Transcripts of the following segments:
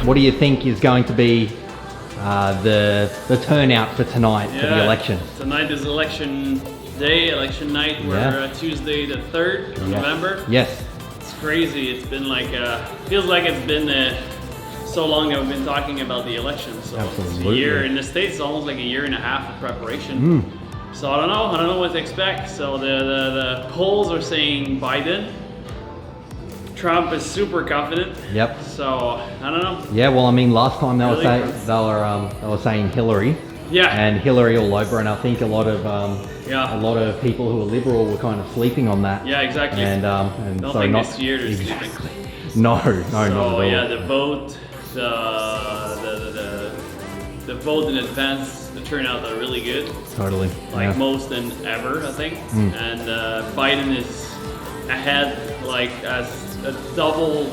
what do you think is going to be the turnout for tonight for the election? Tonight is election day, election night. We're Tuesday the 3rd of November. Yes. It's crazy. It's been like, feels like it's been so long that we've been talking about the election. So Absolutely. It's a year in the States, it's almost like a year and a half of preparation. So I don't know what to expect. So the polls are saying Biden. Trump is super confident. Yep. So I don't know. Yeah. Well, I mean, last time they were saying Hillary. Yeah. And Hillary all over, and I think a lot of people who are liberal were kind of sleeping on that. Yeah, exactly. And don't so think not this year they're exactly. sleeping. No, not at all. Yeah, the vote, the vote in advance, the turnout are really good. Totally. Like most than ever, I think. And Biden is ahead, like as a double.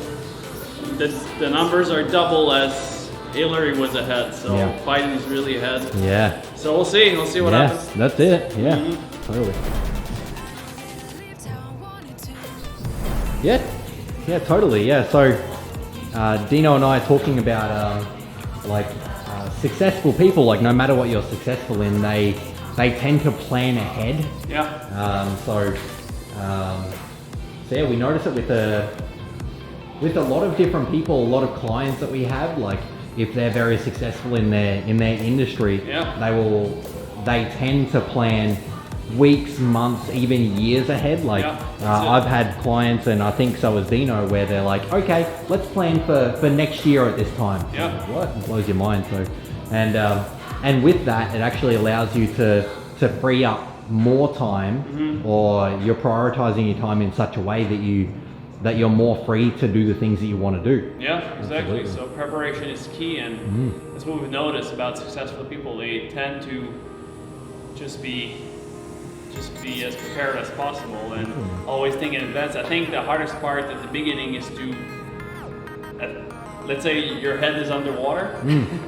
The numbers are double as Hillary was ahead, so Biden is really ahead. Yeah. So we'll see what happens. That's it. Yeah. Totally. Yeah, totally. Yeah. So Dino and I are talking about successful people. Like no matter what you're successful in, they tend to plan ahead. Yeah. So we notice it with a lot of different people, a lot of clients that we have. Like if they're very successful in their industry, they tend to plan weeks, months, even years ahead. Like I've had clients, and I think so has Dino, where they're like, okay, let's plan for next year at this time. Yeah. Like, what? It blows your mind. So, and with that, it actually allows you to free up more time, or you're prioritizing your time in such a way that you're more free to do the things that you want to do. Yeah, exactly. Absolutely. So preparation is key, and that's what we've noticed about successful people. They tend to just be as prepared as possible and always think in advance. I think the hardest part at the beginning is to, let's say your head is underwater.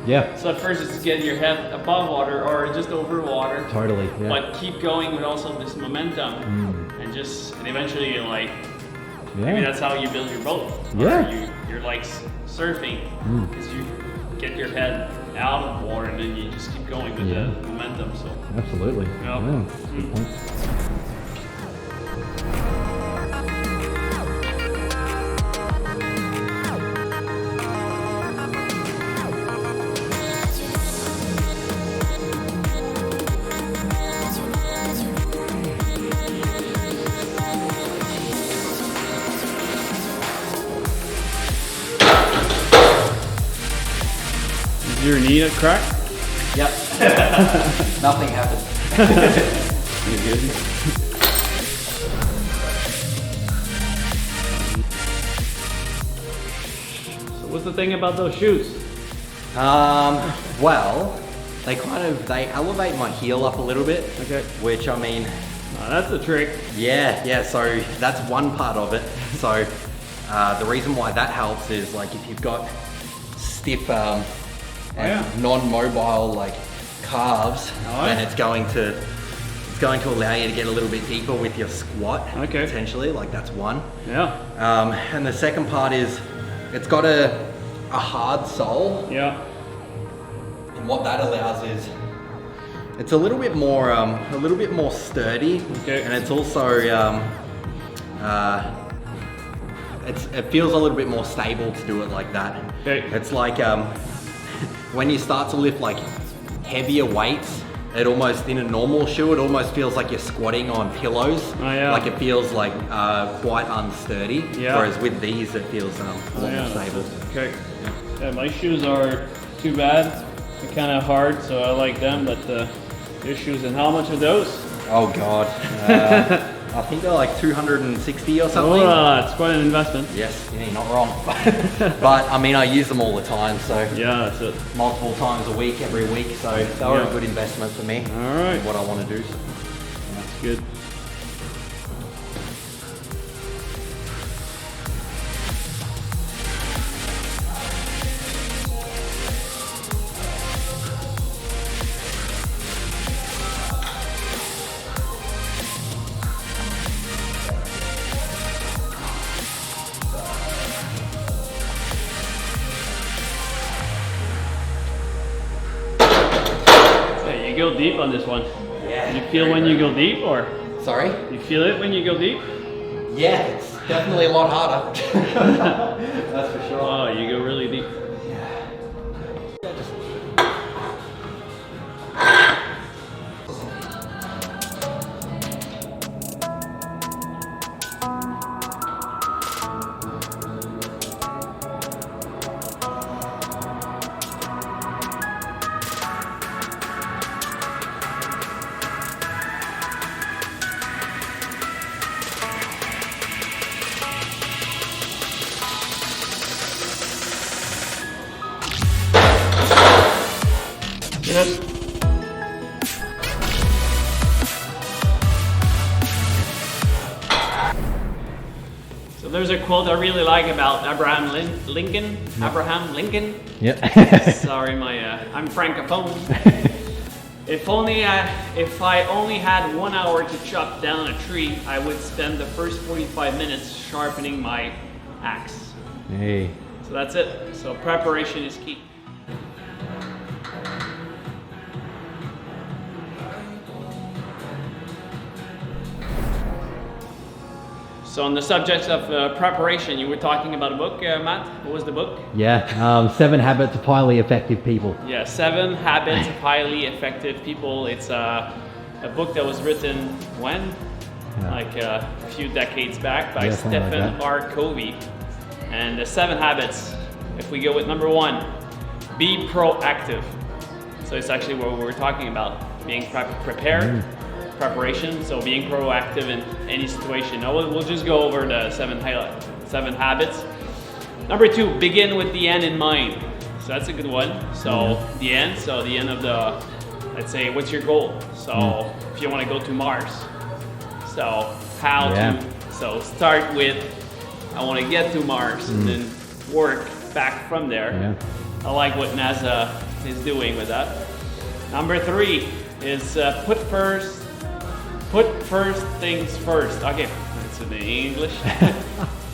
Yeah. So at first it's to get your head above water or just over water. Totally. Yeah. But keep going with also this momentum, and eventually you're like, maybe that's how you build your boat. Yeah. You're like surfing, because you get your head out of water and then you just keep going with the momentum. So absolutely. Yeah. Good point. Is your knee a crack? Yep. Nothing happened. You good? So what's the thing about those shoes? Well, they elevate my heel up a little bit. Okay. Which, I mean, That's a trick. Yeah, so that's one part of it. So the reason why that helps is like if you've got stiff and non-mobile like calves, then it's going to allow you to get a little bit deeper with your squat. Okay. Potentially, like that's one. Yeah. And the second part is it's got a hard sole. Yeah. And what that allows is it's a little bit more sturdy. Okay. And it's also it feels a little bit more stable to do it like that. Okay. It's like when you start to lift like heavier weights, it almost, in a normal shoe, it almost feels like you're squatting on pillows. Oh, yeah. Like it feels like quite unsturdy. Yeah. Whereas with these, it feels a lot more stable. Okay. Yeah, my shoes are too bad. They're kind of hard, so I like them. But your shoes, and how much are those? Oh God. I think they're like 260 or something. Oh, it's quite an investment. Yes, you're not wrong. But I mean, I use them all the time, so yeah, that's it. Multiple times a week, every week. So they were a good investment for me. All right. What I want to do. That's good. go deep on this one. Yeah. You feel when you go deep, or? Sorry? You feel it when you go deep? Yeah, it's definitely a lot harder. That's for sure. Oh, you go really deep. Yes. So there's a quote I really like about Abraham Lincoln. Abraham Lincoln. Yeah. Sorry, I'm francophone. If I only had 1 hour to chop down a tree, I would spend the first 45 minutes sharpening my axe. Hey. So that's it. So preparation is key. So on the subject of preparation, you were talking about a book, Matt. What was the book? Yeah, 7 Habits of Highly Effective People. Yeah, 7 Habits of Highly Effective People. It's a book that was written when? Yeah. Like a few decades back by Stephen Stephen R. Covey. And the 7 habits, if we go with number 1, be proactive. So it's actually what we were talking about, being prepared. Preparation, so being proactive in any situation. Now we'll just go over the 7 habits. Number 2, begin with the end in mind. So that's a good one. So the end of the, let's say, what's your goal? So if you want to go to Mars, so how to, so start with, I want to get to Mars, and then work back from there. I like what NASA is doing with that. Number 3 is put first things first. Okay, it's in English.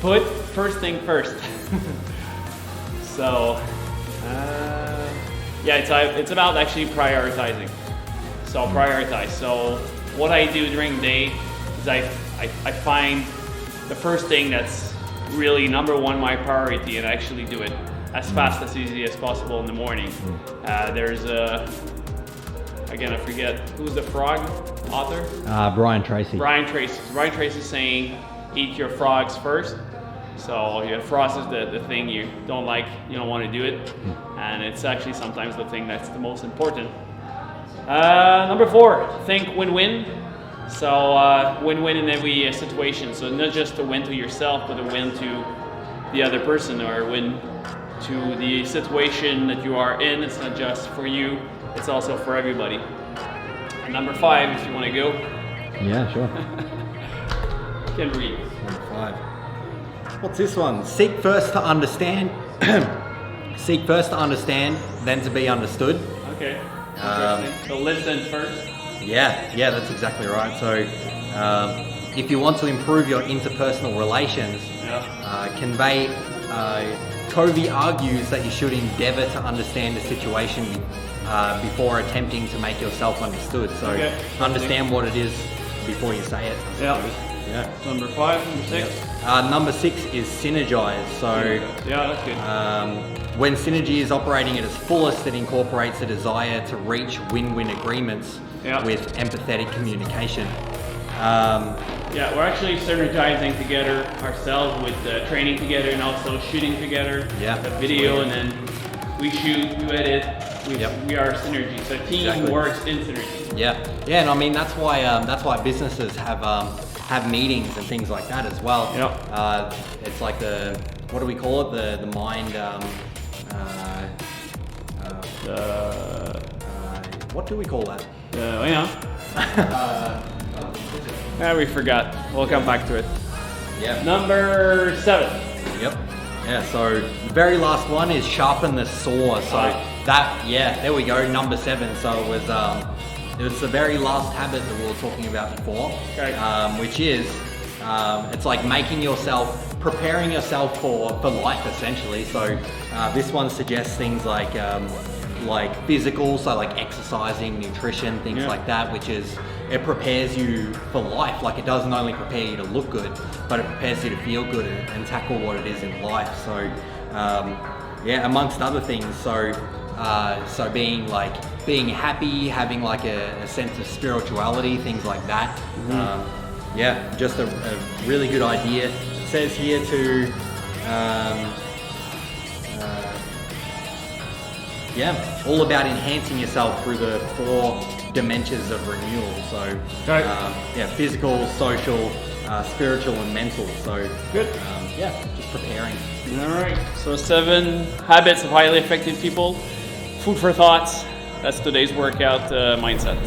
Put first thing first. So, yeah, it's about actually prioritizing. So prioritize. So what I do during the day is I find the first thing that's really number 1 my priority, and I actually do it as fast, as easy as possible in the morning. There's again, I forget, who's the frog author? Brian Tracy. Brian Tracy saying, eat your frogs first. So your frost is the thing you don't like, you don't want to do it. And it's actually sometimes the thing that's the most important. Number 4, think win-win. So win-win in every situation. So not just a win to yourself, but a win to the other person, or a win to the situation that you are in. It's not just for you, it's also for everybody. Number 5, if you want to go. Yeah, sure. Can read. Number 5. What's this one? Seek first to understand. Seek first to understand, then to be understood. Okay. So listen first. Yeah, that's exactly right. So if you want to improve your interpersonal relations, Covey argues that you should endeavor to understand the situation before attempting to make yourself understood. So understand what it is before you say it. Yeah. Number 5, number 6. Number 6 is synergize. So that's good. When synergy is operating at its fullest, it incorporates a desire to reach win-win agreements with empathetic communication. We're actually synergizing together ourselves with training together, and also shooting together. The video, and then we shoot, you edit. We are synergy. So team works in synergy. Yeah, and I mean that's why businesses have meetings and things like that as well. It's like what do we call it? The mind. What do we call that? We forgot. We'll come back to it. Number 7. Yeah, so the very last one is sharpen the saw. So there we go, number 7. So it was the very last habit that we were talking about before, which is it's like preparing yourself for life essentially. So this one suggests things like like physical, so like exercising, nutrition, things like that, which is, it prepares you for life. Like it doesn't only prepare you to look good, but it prepares you to feel good and tackle what it is in life. So yeah, amongst other things. So being happy, having like a sense of spirituality, things like that. Yeah, just a really good idea. It says here to yeah, all about enhancing yourself through the 4 dimensions of renewal. So yeah, physical, social, spiritual, and mental. So good. Yeah, just preparing. All right. So 7 habits of highly effective people. Food for thoughts. That's today's workout mindset.